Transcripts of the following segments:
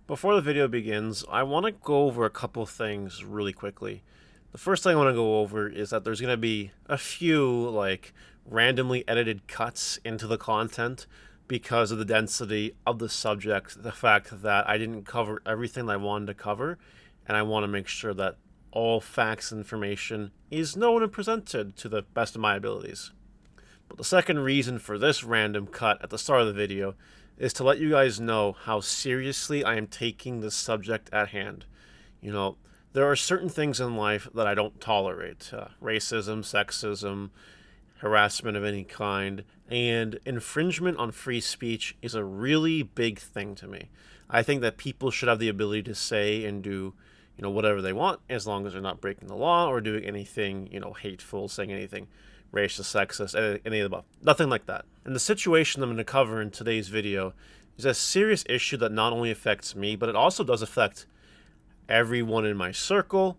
Before the video begins, I want to go over a couple things really quickly. The first thing I want to go over is that there's going to be a few, randomly edited cuts into the content because of the density of the subject, the fact that I didn't cover everything that I wanted to cover, and I want to make sure that all facts and information is known and presented to the best of my abilities. But the second reason for this random cut at the start of the video is to let you guys know how seriously I am taking this subject at hand. You know, there are certain things in life that I don't tolerate. Racism, sexism, harassment of any kind, and infringement on free speech is a really big thing to me. I think that people should have the ability to say and do, whatever they want, as long as they're not breaking the law or doing anything, hateful, saying anything racist, sexist, any of the above. Nothing like that. And the situation I'm going to cover in today's video is a serious issue that not only affects me, but it also does affect everyone in my circle.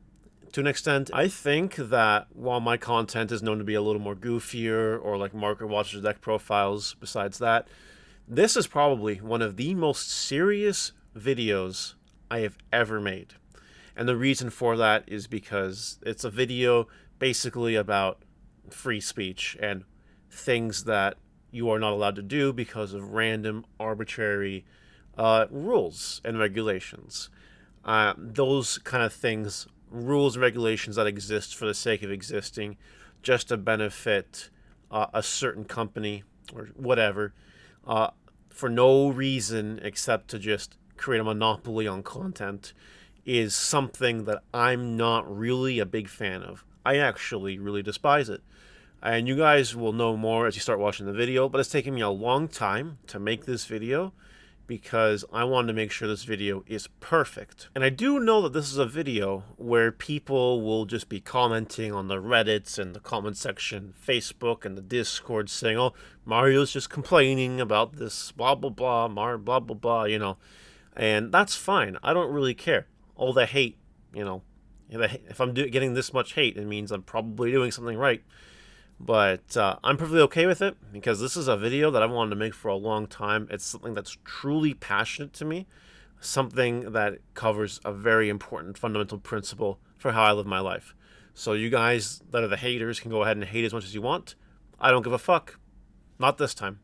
To an extent, I think that while my content is known to be a little more goofier or like market watchers deck profiles, besides that, this is probably one of the most serious videos I have ever made. And the reason for that is because it's a video basically about free speech and things that you are not allowed to do because of random arbitrary rules and regulations. Those kind of things, rules and regulations that exist for the sake of existing, just to benefit a certain company or whatever, for no reason except to just create a monopoly on content, is something that I'm not really a big fan of. I actually really despise it. And you guys will know more as you start watching the video, but it's taken me a long time to make this video because I wanted to make sure this video is perfect. And I do know that this is a video where people will just be commenting on the Reddits and the comment section, Facebook and the Discord saying, oh, Mario's just complaining about this, blah, blah, blah, blah, blah, blah, And that's fine. I don't really care. All the hate, if I'm getting this much hate, it means I'm probably doing something right. But I'm perfectly okay with it because this is a video that I've wanted to make for a long time. It's something that's truly passionate to me, something that covers a very important fundamental principle for how I live my life. So you guys that are the haters can go ahead and hate as much as you want. I don't give a fuck. Not this time.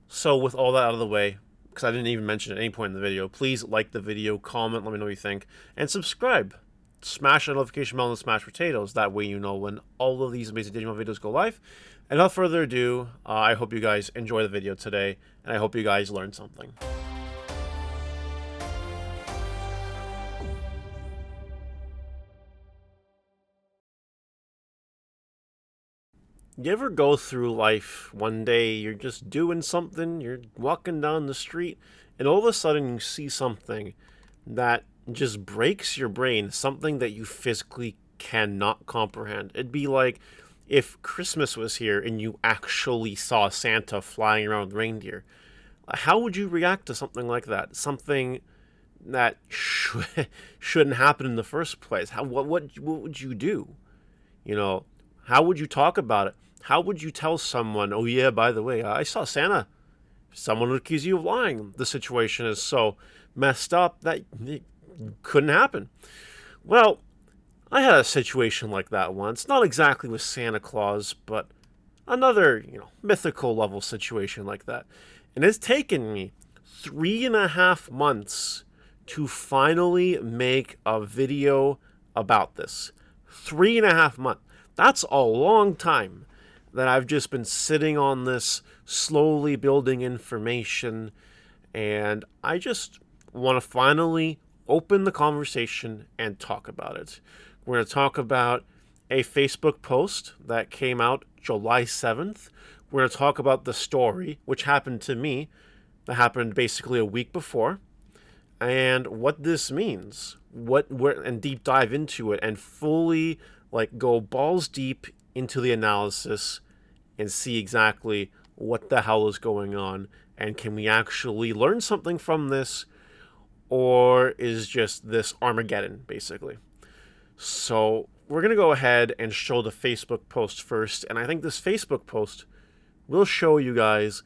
So with all that out of the way, because I didn't even mention at any point in the video, please like the video, comment, let me know what you think, and subscribe. Smash that notification bell and smash potatoes. That way you know when all of these amazing Digimon videos go live. And without further ado, I hope you guys enjoy the video today, and I hope you guys learn something. You ever go through life one day, you're just doing something, you're walking down the street, and all of a sudden you see something that just breaks your brain, something that you physically cannot comprehend. It'd be like if Christmas was here and you actually saw Santa flying around with reindeer. How would you react to something like that? Something that shouldn't happen in the first place. What would you do? How would you talk about it? How would you tell someone, oh yeah, by the way, I saw Santa? Someone would accuse you of lying. The situation is so messed up that it couldn't happen. Well, I had a situation like that once. Not exactly with Santa Claus, but another, mythical level situation like that. And it's taken me 3.5 months to finally make a video about this. 3.5 months. That's a long time that I've just been sitting on this, slowly building information, and I just want to finally open the conversation and talk about it. We're going to talk about a Facebook post that came out July 7th. We're going to talk about the story, which happened to me, that happened basically a week before, and what this means, and deep dive into it, and fully go balls deep into the analysis and see exactly what the hell is going on, and can we actually learn something from this, or is just this Armageddon, basically. So we're going to go ahead and show the Facebook post first, and I think this Facebook post will show you guys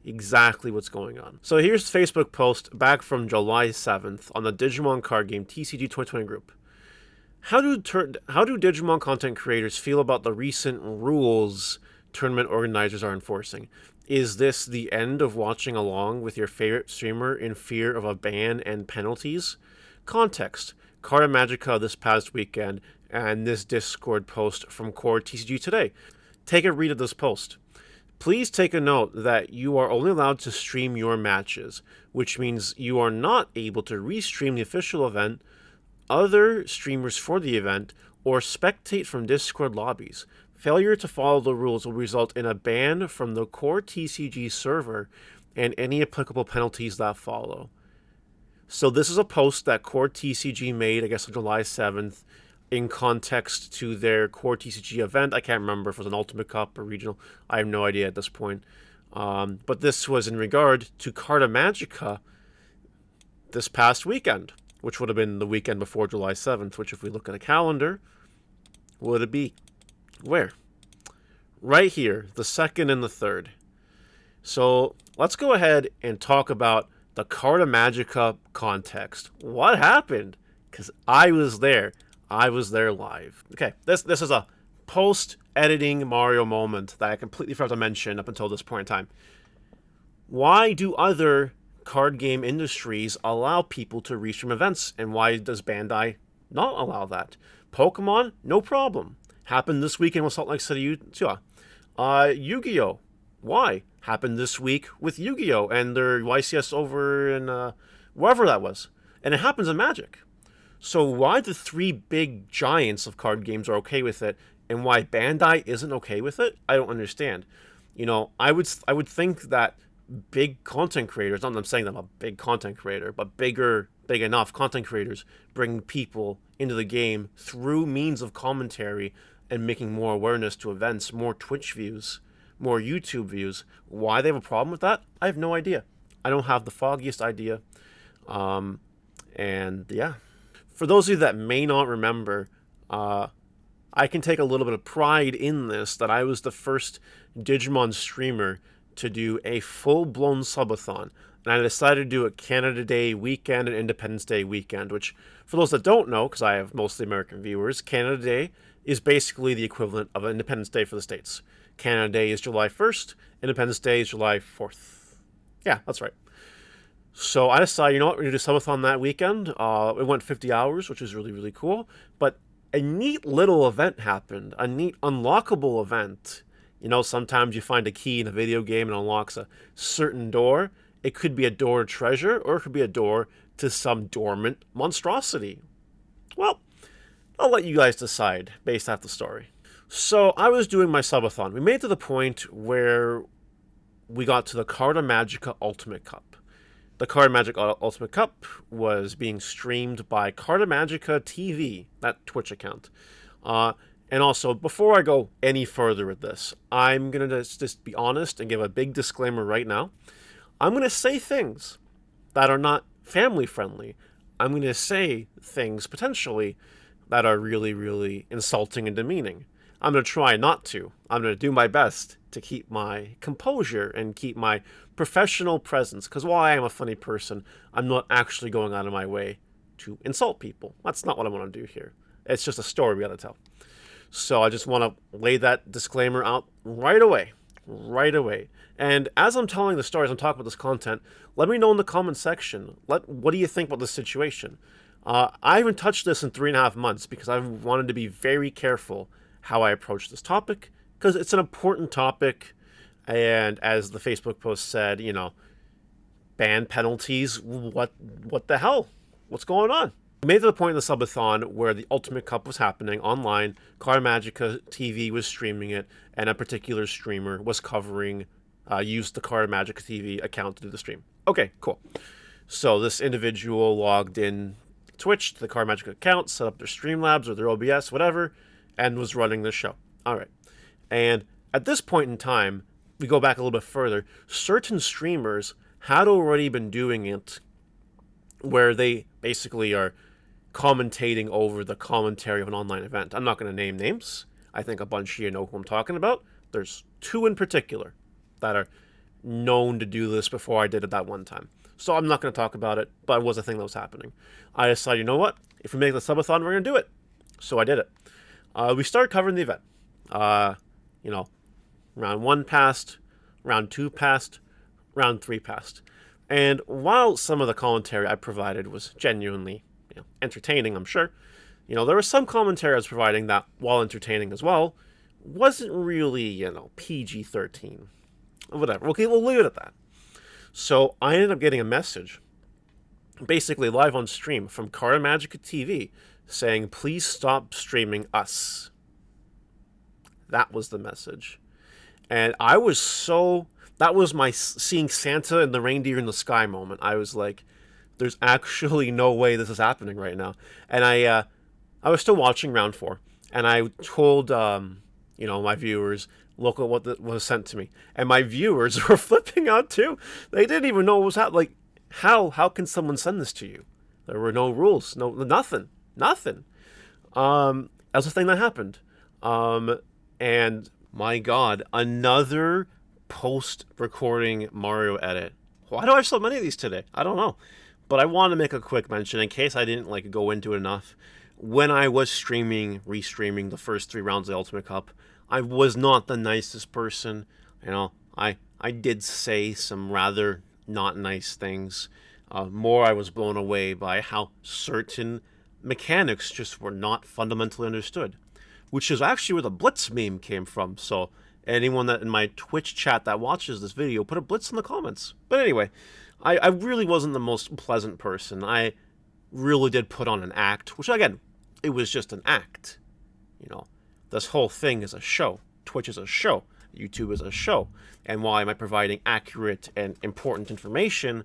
exactly what's going on. So here's the Facebook post back from July 7th on the Digimon card game TCG 2020 group. How do Digimon content creators feel about the recent rules tournament organizers are enforcing? Is this the end of watching along with your favorite streamer in fear of a ban and penalties? Context: Carta Magica this past weekend, and this Discord post from Core TCG today. Take a read of this post. Please take a note that you are only allowed to stream your matches, which means you are not able to restream the official event, other streamers for the event, or spectate from Discord lobbies. Failure to follow the rules will result in a ban from the core TCG server and any applicable penalties that follow. So this is a post that core TCG made, I guess, on July 7th, in context to their core TCG event. I can't remember if it was an Ultimate Cup or regional. I have no idea at this point. But this was in regard to Carta Magica this past weekend, which would have been the weekend before July 7th, which if we look at a calendar, would it be? Where? Right here, the 2nd and the 3rd. So let's go ahead and talk about the Carta Magica context. What happened? Because I was there. I was there live. Okay, this is a post-editing Mario moment that I completely forgot to mention up until this point in time. Why do other card game industries allow people to restream events, and why does Bandai not allow that? Pokemon, no problem. Happened this weekend with Salt Lake City, Utah. Yu-Gi-Oh! Why? Happened this week with Yu-Gi-Oh! And their YCS over in wherever that was. And it happens in Magic. So why the three big giants of card games are okay with it, and why Bandai isn't okay with it, I don't understand. You know, I would think that big content creators, not that I'm saying I'm a big content creator, but big enough content creators bring people into the game through means of commentary and making more awareness to events, more Twitch views, more YouTube views. Why they have a problem with that, I have no idea. I don't have the foggiest idea. And yeah. For those of you that may not remember, I can take a little bit of pride in this, that I was the first Digimon streamer to do a full-blown subathon. And I decided to do a Canada Day weekend and Independence Day weekend, which, for those that don't know, because I have mostly American viewers, Canada Day is basically the equivalent of Independence Day for the States. Canada Day is July 1st, Independence Day is July 4th. Yeah, that's right. So I decided, you know what, we're going to do subathon that weekend. It went 50 hours, which is really, really cool. But a neat little event happened, a neat unlockable event. You know, sometimes you find a key in a video game and unlocks a certain door. It could be a door to treasure, or it could be a door to some dormant monstrosity. Well, I'll let you guys decide based off the story. So I was doing my subathon. We made it to the point where we got to the Carta Magica Ultimate Cup. The Carta Magica Ultimate Cup was being streamed by Carta Magica TV, that Twitch account. And also, before I go any further with this, I'm going to just be honest and give a big disclaimer right now. I'm going to say things that are not family friendly. I'm going to say things potentially that are really, really insulting and demeaning. I'm going to try not to. I'm going to do my best to keep my composure and keep my professional presence. Because while I am a funny person, I'm not actually going out of my way to insult people. That's not what I want to do here. It's just a story we got to tell. So I just want to lay that disclaimer out right away. Right away. And as I'm telling the stories, I'm talking about this content, let me know in the comment section. What do you think about this situation? I haven't touched this in 3.5 months because I've wanted to be very careful how I approach this topic, because it's an important topic. And as the Facebook post said, you know, ban penalties, what the hell? What's going on? We made it to the point in the subathon where the Ultimate Cup was happening online. Carta Magica TV was streaming it, and a particular streamer was covering, used the Carta Magica TV account to do the stream. Okay, cool. So this individual logged in Twitch to the Carta Magica account, set up their Streamlabs or their OBS, whatever, and was running the show. All right. And at this point in time, we go back a little bit further, certain streamers had already been doing it where they basically are commentating over the commentary of an online event. I'm not going to name names. I think a bunch of you know who I'm talking about. There's two in particular that are known to do this before I did it that one time. So I'm not going to talk about it, but it was a thing that was happening. I decided, you know what? If we make the subathon, we're going to do it. So I did it. We started covering the event. You know, round 1 passed, round 2 passed, round 3 passed. And while some of the commentary I provided was genuinely, entertaining, I'm sure, there was some commentary I was providing that, while entertaining as well, wasn't really, PG-13. Whatever. Okay, we'll leave it at that. So I ended up getting a message, basically live on stream, from Card Magica TV, saying, please stop streaming us. That was the message. And I was that was my seeing Santa and the reindeer in the sky moment. I was like, there's actually no way this is happening right now. And I was still watching round 4, and I told, my viewers, look at what was sent to me. And my viewers were flipping out too. They didn't even know what was happening. Like, how can someone send this to you? There were no rules, nothing. That was a thing that happened. And my God, another post-recording Mario edit. Why do I have so many of these today? I don't know. But I want to make a quick mention in case I didn't go into it enough. When I was restreaming the first 3 rounds of the Ultimate Cup, I was not the nicest person. I did say some rather not nice things. More, I was blown away by how certain mechanics just were not fundamentally understood, which is actually where the Blitz meme came from. So anyone that in my Twitch chat that watches this video, put a Blitz in the comments. But anyway, I really wasn't the most pleasant person. I really did put on an act, which again, it was just an act. This whole thing is a show. Twitch is a show. YouTube is a show. And why am I providing accurate and important information?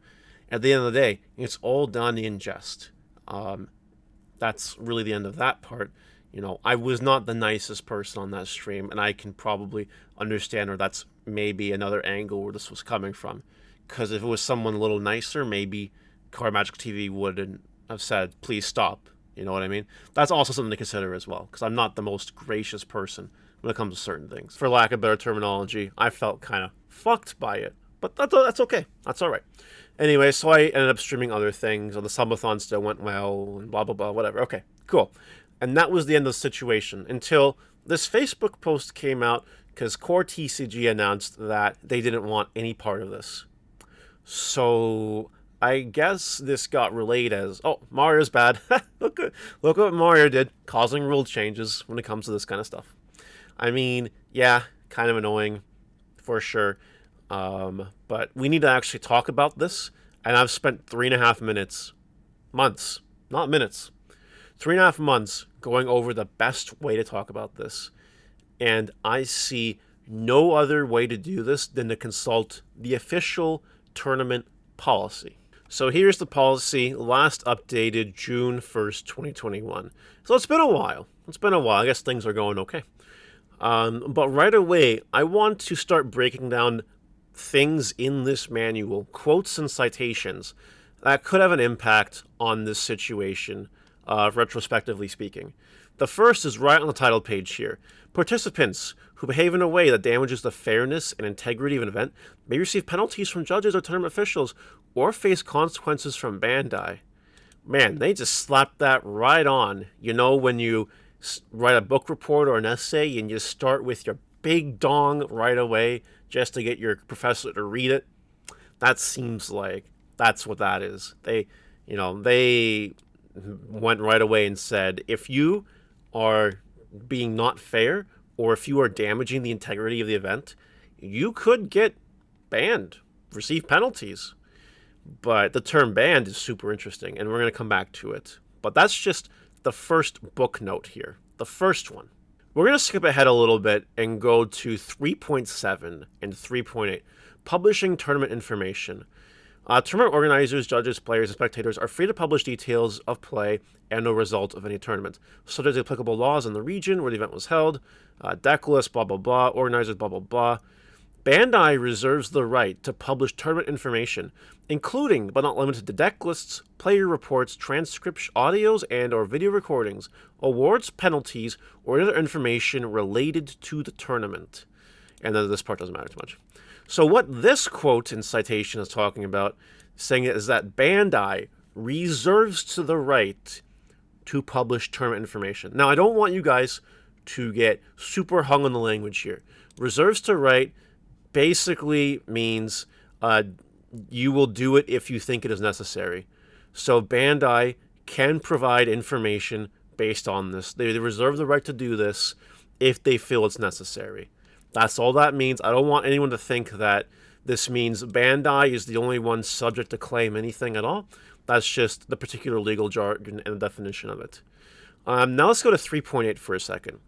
At the end of the day, it's all done in jest. That's really the end of that part. I was not the nicest person on that stream, and I can probably understand, or that's maybe another angle where this was coming from. Because if it was someone a little nicer, maybe Card Magic TV wouldn't have said, please stop. You know what I mean? That's also something to consider as well, because I'm not the most gracious person when it comes to certain things. For lack of better terminology, I felt kind of fucked by it. But that's okay. That's all right. Anyway, so I ended up streaming other things, or the subathon still went well, and blah, blah, blah, whatever. Okay, cool. And that was the end of the situation until this Facebook post came out, because Core TCG announced that they didn't want any part of this. So I guess this got relayed as, oh, Mario's bad. Look what Mario did, causing rule changes when it comes to this kind of stuff. I mean, yeah, kind of annoying, for sure. But we need to actually talk about this, and I've spent 3.5 months, not minutes, 3.5 months going over the best way to talk about this. And I see no other way to do this than to consult the official tournament policy. So here's the policy, last updated June 1st, 2021. So it's been a while. I guess things are going okay. But right away, I want to start breaking down things in this manual, quotes and citations, that could have an impact on this situation, retrospectively speaking. The first is right on the title page here. Participants who behave in a way that damages the fairness and integrity of an event may receive penalties from judges or tournament officials or face consequences from Bandai. Man, they just slapped that right on. When you write a book report or an essay and you start with your big dong right away just to get your professor to read it, that seems like that's what that is. They went right away and said, if you are being not fair, or if you are damaging the integrity of the event, you could get banned, receive penalties. But the term banned is super interesting, and we're going to come back to it. But that's just the first book note here, the first one. We're going to skip ahead a little bit and go to 3.7 and 3.8, publishing tournament information. Tournament organizers, judges, players, and spectators are free to publish details of play and the result of any tournament, subject to applicable laws in the region where the event was held, deck list, blah, blah, blah, organizers, blah, blah, blah. Bandai reserves the right to publish tournament information, including, but not limited to, deck lists, player reports, transcripts, audios, and or video recordings, awards, penalties, or other information related to the tournament. And then this part doesn't matter too much. So what this quote in citation is talking about, saying is that Bandai reserves to the right to publish tournament information. Now, I don't want you guys to get super hung on the language here. Reserves to right basically means you will do it if you think it is necessary. So Bandai can provide information based on this. They reserve the right to do this if they feel it's necessary. That's all that means. I don't want anyone to think that this means Bandai is the only one subject to claim anything at all. That's just the particular legal jargon and the definition of it. Now let's go to 3.8 for a second.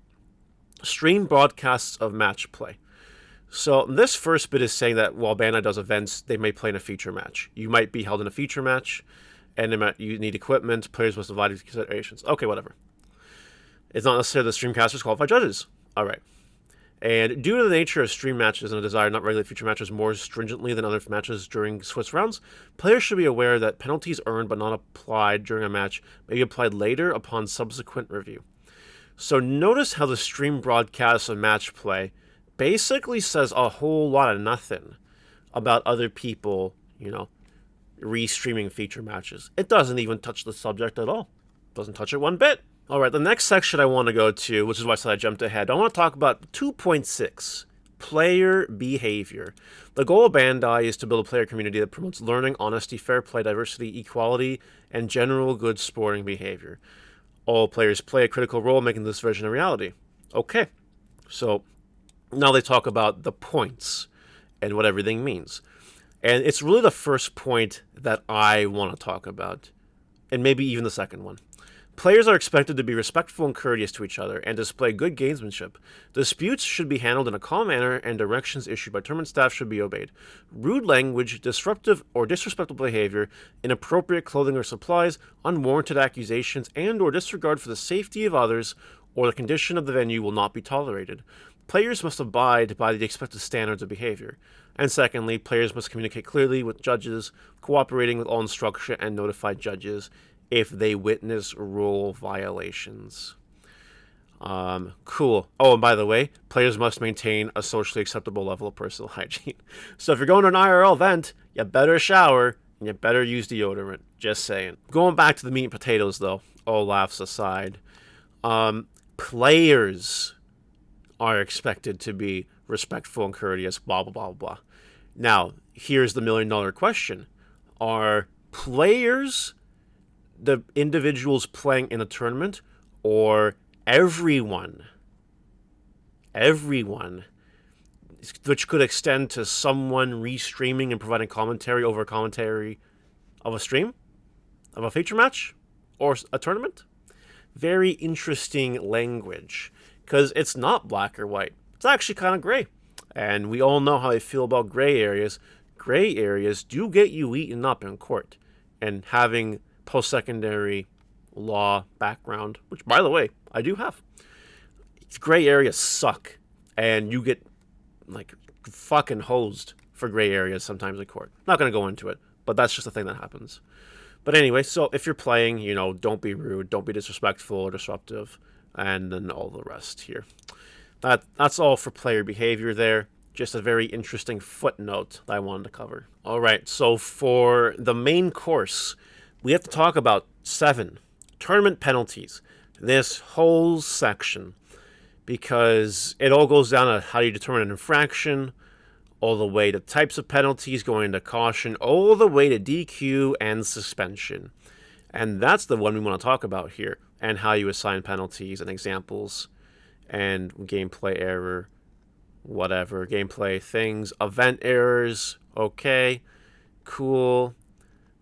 Stream broadcasts of match play. So this first bit is saying that while Bandai does events, they may play in a feature match. You might be held in a feature match, and you need equipment. Players must divide into considerations. Okay, whatever. It's not necessarily the streamcasters qualify judges. All right. And due to the nature of stream matches and a desire not regulate future matches more stringently than other matches during Swiss rounds, players should be aware that penalties earned but not applied during a match may be applied later upon subsequent review. So notice how the stream broadcast of match play basically says a whole lot of nothing about other people, restreaming feature matches. It doesn't even touch the subject at all. Doesn't touch it one bit. All right, the next section I want to go to, which is why I said I jumped ahead, I want to talk about 2.6, player behavior. The goal of Bandai is to build a player community that promotes learning, honesty, fair play, diversity, equality, and general good sporting behavior. All players play a critical role in making this vision a reality. Okay, so now they talk about the points and what everything means. And it's really the first point that I want to talk about, and maybe even the second one. Players are expected to be respectful and courteous to each other and display good gamesmanship. Disputes should be handled in a calm manner and directions issued by tournament staff should be obeyed. Rude language, disruptive or disrespectful behavior, inappropriate clothing or supplies, unwarranted accusations, and or disregard for the safety of others or the condition of the venue will not be tolerated. Players must abide by the expected standards of behavior. And secondly, players must communicate clearly with judges, cooperating with all instruction and notify judges if they witness rule violations. Cool. Oh, and by the way, players must maintain a socially acceptable level of personal hygiene. So if you're going to an IRL event, you better shower and you better use deodorant. Just saying. Going back to the meat and potatoes, though, all laughs aside, players are expected to be respectful and courteous, blah, blah, blah, blah. Now, here's the $1 million question. Are players the individuals playing in a tournament, or everyone, which could extend to someone restreaming and providing commentary over commentary of a stream, of a feature match, or a tournament? Very interesting language, because it's not black or white. It's actually kind of gray. And we all know how I feel about gray areas. Gray areas do get you eaten up in court. And having post-secondary law background, which, by the way, I do have. Gray areas suck, and you get, fucking hosed for gray areas sometimes in court. Not going to go into it, but that's just a thing that happens. But anyway, so if you're playing, don't be rude, don't be disrespectful or disruptive, and then all the rest here. That's all for player behavior there. Just a very interesting footnote that I wanted to cover. All right, so for the main course, we have to talk about 7 tournament penalties. This whole section, because it all goes down to how you determine an infraction, all the way to types of penalties, going into caution, all the way to DQ and suspension. And that's the one we want to talk about here, and how you assign penalties and examples and gameplay error, whatever, gameplay things, event errors, okay, cool.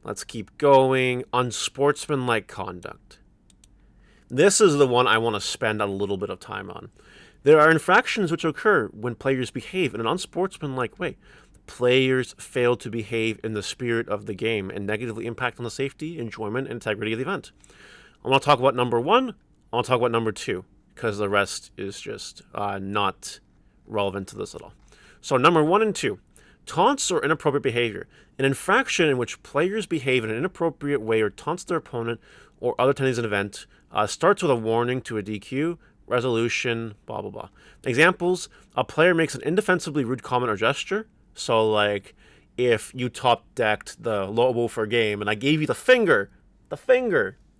Let's keep going. Unsportsmanlike conduct. This is the one I want to spend a little bit of time on. There are infractions which occur when players behave in an unsportsmanlike way. Players fail to behave in the spirit of the game and negatively impact on the safety, enjoyment, and integrity of the event. I want to talk about number 1. I want to talk about number 2, because the rest is just not relevant to this at all. So number 1 and 2. Taunts or inappropriate behavior. An infraction in which players behave in an inappropriate way or taunts their opponent or other attendees in an event starts with a warning to a DQ, resolution, blah, blah, blah. Examples: a player makes an indefensibly rude comment or gesture, So, like, if you top decked the Lobo for a game and I gave you the finger,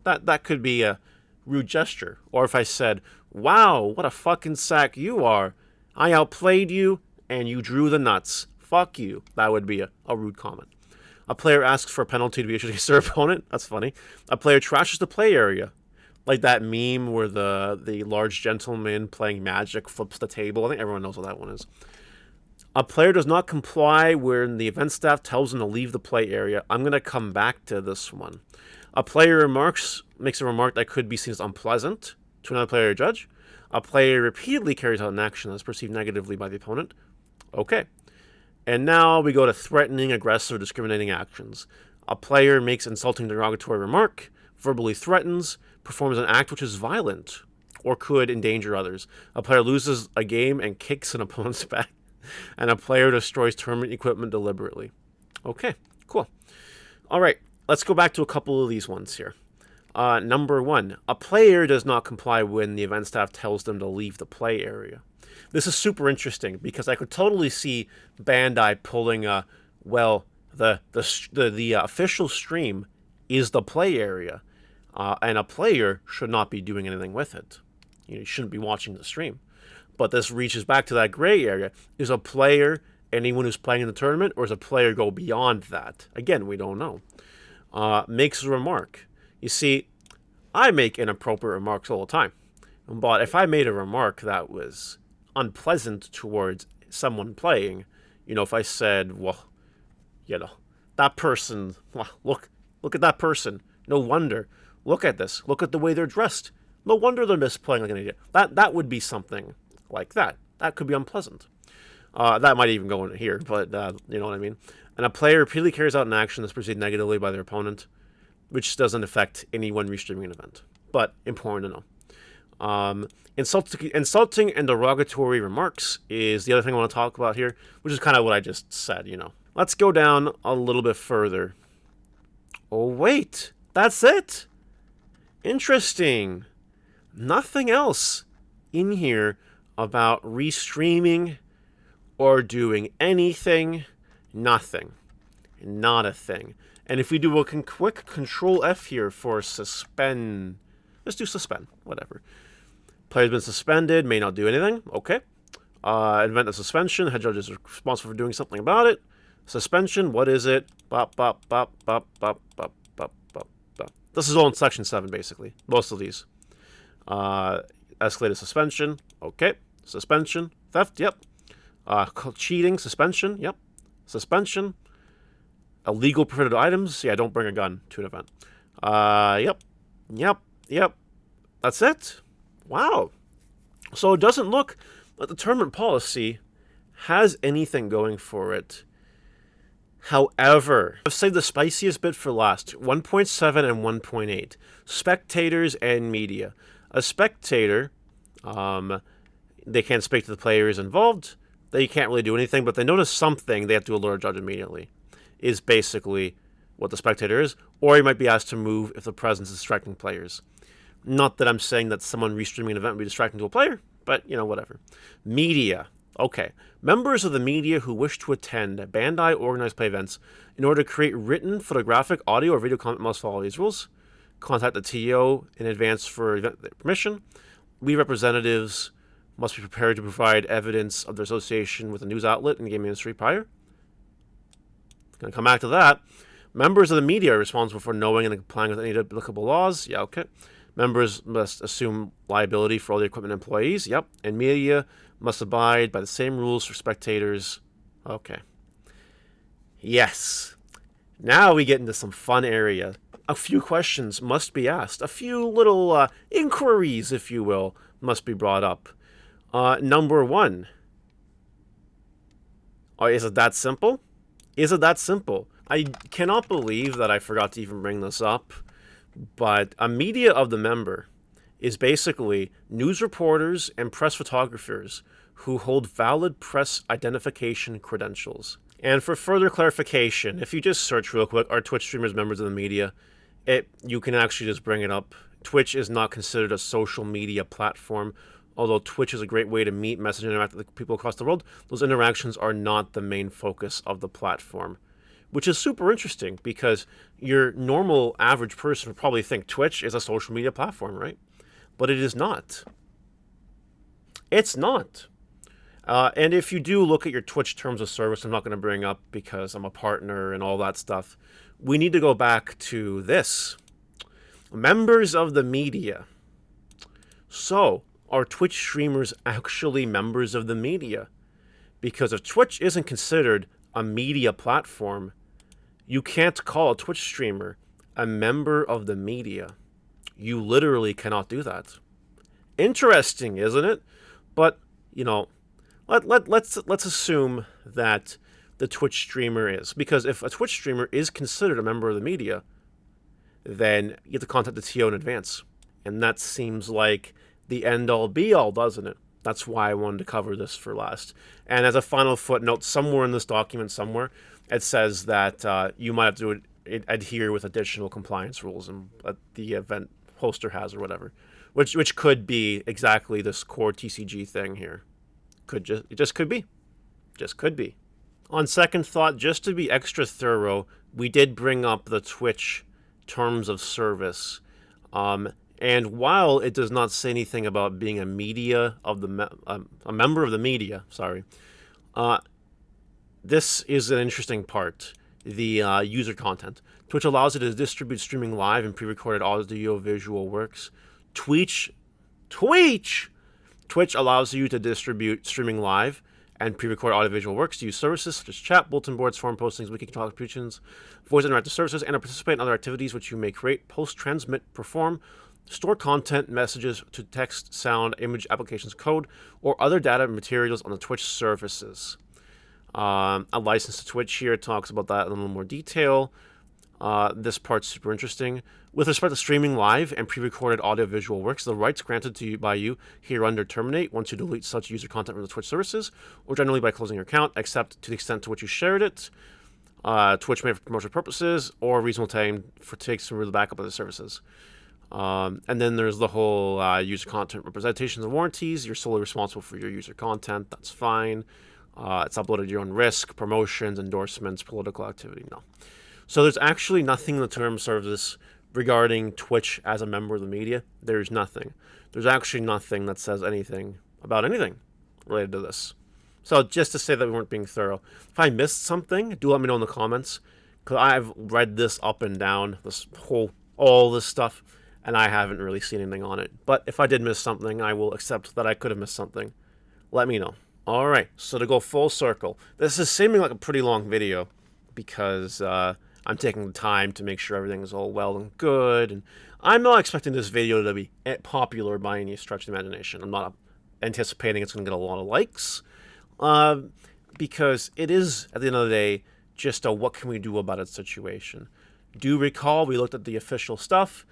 that could be a rude gesture. Or if I said, wow, what a fucking sack you are. I outplayed you and you drew the nuts. Fuck you. That would be a rude comment. A player asks for a penalty to be issued against their opponent. That's funny. A player trashes the play area. Like that meme where the large gentleman playing Magic flips the table. I think everyone knows what that one is. A player does not comply when the event staff tells them to leave the play area. I'm going to come back to this one. A player makes a remark that could be seen as unpleasant to another player or judge. A player repeatedly carries out an action that is perceived negatively by the opponent. Okay. And now we go to threatening, aggressive, or discriminating actions. A player makes insulting, derogatory remark, verbally threatens, performs an act which is violent or could endanger others. A player loses a game and kicks an opponent's back. And a player destroys tournament equipment deliberately. Okay, cool. All right, let's go back to a couple of these ones here. Number 1, a player does not comply when the event staff tells them to leave the play area. This is super interesting because I could totally see Bandai pulling the official stream is the play area, and a player should not be doing anything with it. You shouldn't be watching the stream. But this reaches back to that gray area. Is a player anyone who's playing in the tournament, or does a player go beyond that? Again, we don't know. Makes a remark. You see, I make inappropriate remarks all the time. But if I made a remark that was unpleasant towards someone playing, if I said, well, that person, well, look at that person. No wonder. Look at this. Look at the way they're dressed. No wonder they're misplaying like an idiot. That would be something like that. That could be unpleasant. That might even go in here, but you know what I mean. And a player repeatedly carries out an action that's perceived negatively by their opponent, which doesn't affect anyone restreaming an event, but important to know. Insulting and derogatory remarks is the other thing I want to talk about here, which is kind of what I just said, Let's go down a little bit further. Oh, wait. That's it? Interesting. Nothing else in here about restreaming or doing anything. Nothing. Not a thing. And if we do a quick Control F here for suspend. Let's do suspend. Whatever. Player's been suspended. May not do anything. Okay. Event of suspension. Head judge is responsible for doing something about it. Suspension. What is it? Bop, bop, bop, bop, bop, bop, bop, bop, bop. This is all in Section 7, basically. Most of these. Escalated suspension. Okay. Suspension. Theft. Yep. Cheating. Suspension. Yep. Suspension. Illegal prohibited items. Yeah, don't bring a gun to an event. Yep. That's it. Wow. So it doesn't look like the tournament policy has anything going for it. However, I've saved the spiciest bit for last. 1.7 and 1.8. Spectators and media. A spectator, they can't speak to the players involved. They can't really do anything, but they notice something, they have to alert a judge immediately. Is basically what the spectator is. Or he might be asked to move if the presence is distracting players. Not that I'm saying that someone restreaming an event would be distracting to a player, but, whatever. Media. Okay. Members of the media who wish to attend Bandai organized play events in order to create written, photographic, audio, or video content must follow these rules. Contact the TO in advance for event permission. We representatives must be prepared to provide evidence of their association with a news outlet in the gaming industry prior. Going to come back to that. Members of the media are responsible for knowing and complying with any applicable laws. Yeah, okay. Members must assume liability for all the equipment employees. Yep. And media must abide by the same rules for spectators. Okay. Yes. Now we get into some fun area. A few questions must be asked. A few little inquiries, if you will, must be brought up. Number 1. Is it that simple? Is it that simple? I cannot believe that I forgot to even bring this up, but a media of the member is basically news reporters and press photographers who hold valid press identification credentials. And for further clarification, if you just search real quick, are Twitch streamers members of the media? You can actually just bring it up. Twitch is not considered a social media platform, Although Twitch is a great way to meet, message, and interact with people across the world, those interactions are not the main focus of the platform. Which is super interesting because your normal average person would probably think Twitch is a social media platform, right? But it is not. It's not. And if you do look at your Twitch terms of service, I'm not going to bring up because I'm a partner and all that stuff. We need to go back to this. Members of the media. So, are Twitch streamers actually members of the media? Because if Twitch isn't considered a media platform, you can't call a Twitch streamer a member of the media. You literally cannot do that. Interesting, isn't it? But, you know, let's assume that the Twitch streamer is. Because if a Twitch streamer is considered a member of the media, then you have to contact the TO in advance. And that seems like the end-all be-all, doesn't it? That's why I wanted to cover this for last. And as a final footnote, somewhere in this document, it says that you might have to adhere with additional compliance rules and the event hoster has or whatever, which could be exactly this core TCG thing here. It just could be. Just could be. On second thought, just to be extra thorough, we did bring up the Twitch terms of service. And while it does not say anything about being a member of the media, this is an interesting part. The user content. Twitch allows you to distribute streaming live and pre-recorded audio-visual works. Twitch allows you to distribute streaming live and pre-record audio-visual works to use services such as chat, bulletin boards, forum postings, wiki contributions, voice interactive services, and to participate in other activities which you may create, post, transmit, perform, store content, messages to text, sound, image, applications, code, or other data and materials on the Twitch services. A license to Twitch here talks about that in a little more detail. This part's super interesting. With respect to streaming live and pre-recorded audio-visual works, the rights granted to you by you hereunder terminate once you delete such user content from the Twitch services, or generally by closing your account, except to the extent to which you shared it. Twitch made for promotional purposes, or reasonable time takes from the backup of the services. And then there's the whole user content representations and warranties. You're solely responsible for your user content. That's fine. It's uploaded at your own risk. Promotions, endorsements, political activity. No. So there's actually nothing in the term of service regarding Twitch as a member of the media. There's nothing. There's actually nothing that says anything about anything related to this. So just to say that we weren't being thorough. If I missed something, do let me know in the comments. Because I've read this up and down, all this stuff, and I haven't really seen anything on it. But if I did miss something, I will accept that I could have missed something. Let me know. Alright, so to go full circle. This is seeming like a pretty long video because I'm taking the time to make sure everything is all well and good. And I'm not expecting this video to be popular by any stretch of the imagination. I'm not anticipating it's going to get a lot of likes. Because it is, at the end of the day, just a what can we do about it situation. Do recall we looked at the official stuff.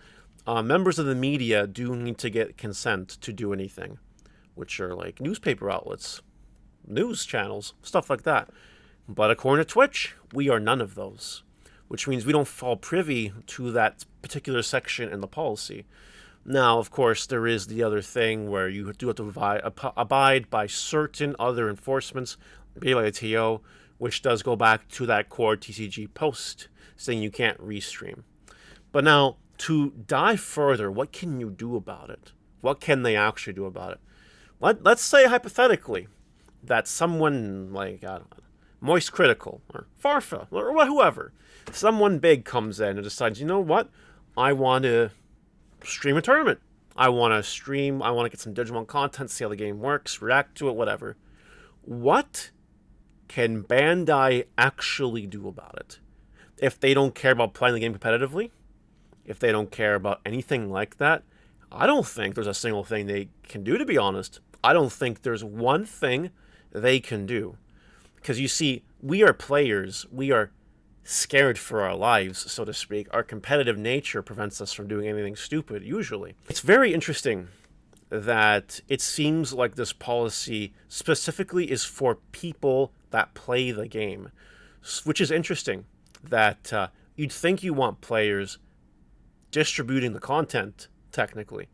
Members of the media do need to get consent to do anything, which are like newspaper outlets, news channels, stuff like that. But according to Twitch, we are none of those, which means we don't fall privy to that particular section in the policy. Now, of course, there is the other thing where you do have to abide by certain other enforcements, maybe like a TO, which does go back to that core TCG post saying you can't restream. But now, to dive further, what can you do about it? What can they actually do about it? Let's say, hypothetically, that someone like, I don't know, Moist Critical, or Farfa, or whoever, someone big comes in and decides, you know what, I want to stream a tournament. I want to get some Digimon content, see how the game works, react to it, whatever. What can Bandai actually do about it? If they don't care about playing the game competitively, if they don't care about anything like that, I don't think there's a single thing they can do, to be honest. I don't think there's one thing they can do. Because you see, we are players. We are scared for our lives, so to speak. Our competitive nature prevents us from doing anything stupid, usually. It's very interesting that it seems like this policy specifically is for people that play the game, which is interesting, that you'd think you want players distributing the content, technically.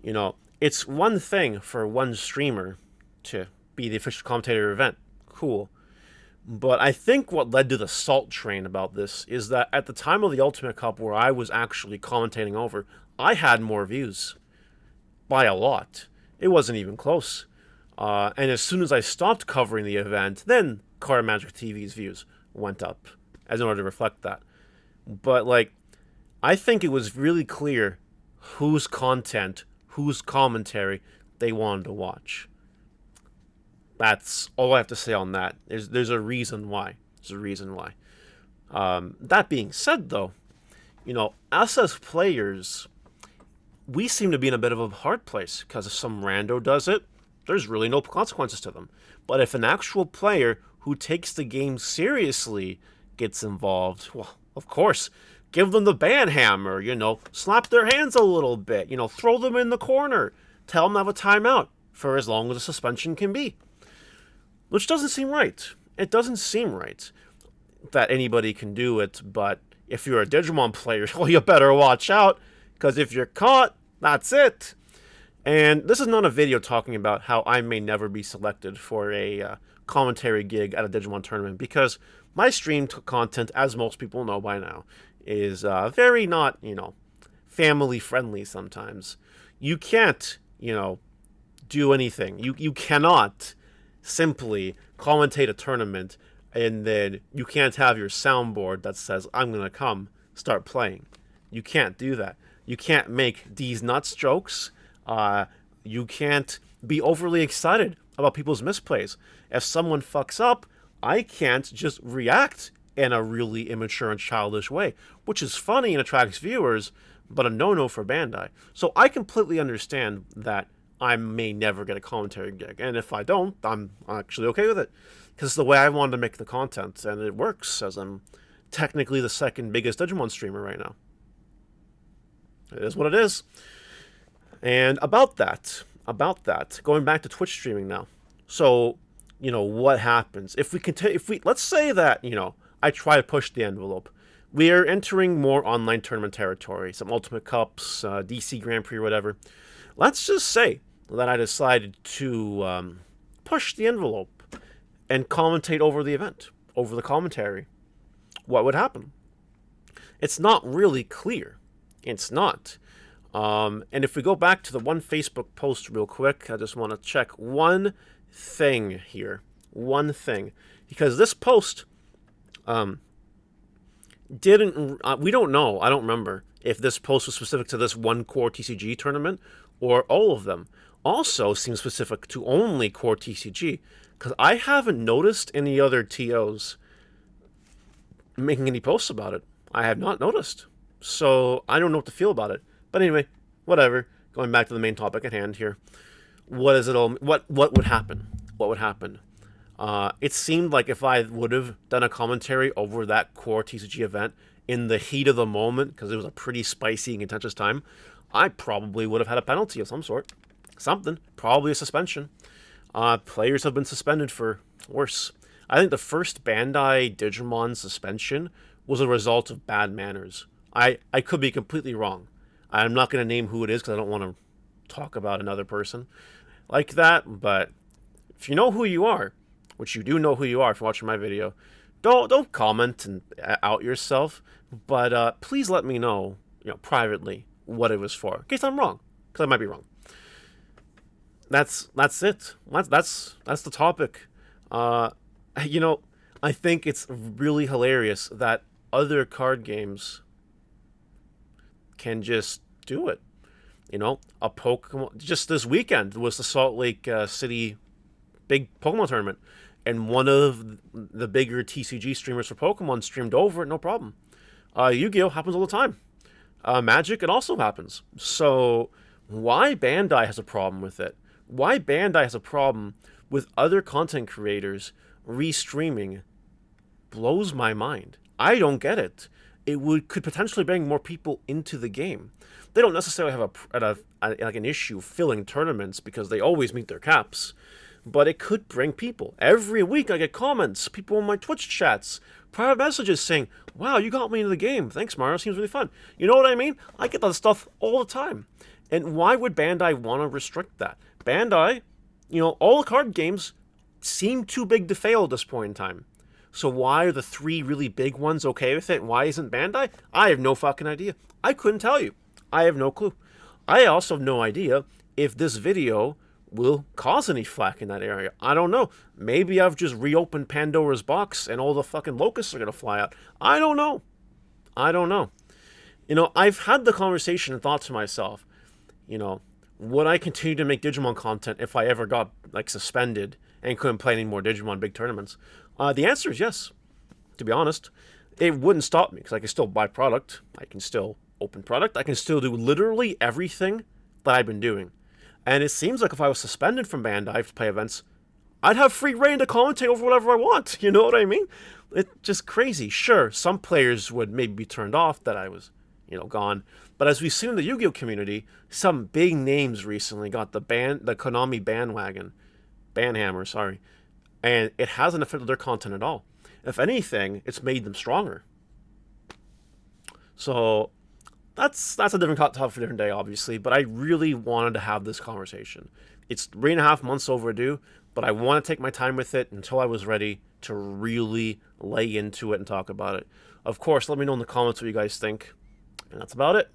You know, It's one thing for one streamer to be the official commentator event. Cool. But I think what led to the salt train about this is that at the time of the Ultimate Cup, where I was actually commentating over, I had more views by a lot. It wasn't even close. And as soon as I stopped covering the event, then Card Magic TV's views went up as in order to reflect that. But like, I think it was really clear whose content, whose commentary they wanted to watch. That's all I have to say on that. There's a reason why. There's a reason why. That being said, though, us as players, we seem to be in a bit of a hard place because if some rando does it, there's really no consequences to them. But if an actual player who takes the game seriously gets involved, well, of course, give them the ban hammer, slap their hands a little bit, throw them in the corner, tell them to have a timeout for as long as a suspension can be. Which doesn't seem right. It doesn't seem right that anybody can do it, but if you're a Digimon player, well, you better watch out, because if you're caught, that's it. And this is not a video talking about how I may never be selected for a commentary gig at a Digimon tournament, because my stream content, as most people know by now, is very not, family friendly sometimes. You can't, do anything. You cannot simply commentate a tournament and then you can't have your soundboard that says, I'm going to come start playing. You can't do that. You can't make these nuts jokes. You can't be overly excited about people's misplays. If someone fucks up, I can't just react in a really immature and childish way, which is funny and attracts viewers, but a no-no for Bandai. So I completely understand that I may never get a commentary gig, and if I don't, I'm actually okay with it, because it's the way I wanted to make the content, and it works, as I'm technically the second biggest Digimon streamer right now. It is what it is. And about that, going back to Twitch streaming now. So, what happens if we let's say that, I try to push the envelope. We are entering more online tournament territory, some Ultimate Cups, DC Grand Prix, or whatever. Let's just say that I decided to push the envelope and commentate over the event, over the commentary. What would happen? It's not really clear. It's not. And if we go back to the one Facebook post real quick, I just want to check one thing here. One thing. Because this post didn't... we don't know. I don't remember if this post was specific to this one core TCG tournament or all of them. Also seems specific to only core TCG, because I haven't noticed any other TOs making any posts about it. I have not noticed. So I don't know what to feel about it. But anyway, whatever. Going back to the main topic at hand here. What is it all? What would happen? What would happen? It seemed like if I would have done a commentary over that core TCG event in the heat of the moment, because it was a pretty spicy and contentious time, I probably would have had a penalty of some sort. Something. Probably a suspension. Players have been suspended for worse. I think the first Bandai Digimon suspension was a result of bad manners. I could be completely wrong. I'm not going to name who it is because I don't want to talk about another person like that, but if you know who you are, which you do know who you are if you're watching my video, don't comment and out yourself, but please let me know, privately what it was for, in case I'm wrong, because I might be wrong. That's it. That's the topic. I think it's really hilarious that other card games can just do it. A Pokemon... Just this weekend was the Salt Lake City big Pokemon tournament, and one of the bigger TCG streamers for Pokemon streamed over it, no problem. Yu-Gi-Oh! Happens all the time. Magic, it also happens. So why Bandai has a problem with it? Why Bandai has a problem with other content creators restreaming blows my mind. I don't get it. It could potentially bring more people into the game. They don't necessarily have an issue filling tournaments because they always meet their caps, but it could bring people. Every week I get comments, people in my Twitch chats private messages saying, wow, you got me into the game. Thanks, Mario. Seems really fun. You know what I mean? I get that stuff all the time. And why would Bandai want to restrict that? Bandai, all the card games seem too big to fail at this point in time. So why are the 3 really big ones okay with it? Why isn't Bandai? I have no fucking idea. I couldn't tell you. I have no clue. I also have no idea if this video will cause any flack in that area. I don't know. Maybe I've just reopened Pandora's box and all the fucking locusts are going to fly out. I don't know. I've had the conversation and thought to myself, would I continue to make Digimon content if I ever got, suspended and couldn't play any more Digimon big tournaments? The answer is yes, to be honest. It wouldn't stop me, because I can still buy product, I can still open product, I can still do literally everything that I've been doing. And it seems like if I was suspended from Bandai to play events, I'd have free reign to commentate over whatever I want, you know what I mean? It's just crazy. Sure, some players would maybe be turned off that I was, gone. But as we've seen in the Yu-Gi-Oh community, some big names recently got the Konami bandwagon. Banhammer, sorry. And it hasn't affected their content at all. If anything, it's made them stronger. So that's a different topic for a different day, obviously. But I really wanted to have this conversation. It's 3.5 months overdue, but I want to take my time with it until I was ready to really lay into it and talk about it. Of course, let me know in the comments what you guys think. And that's about it.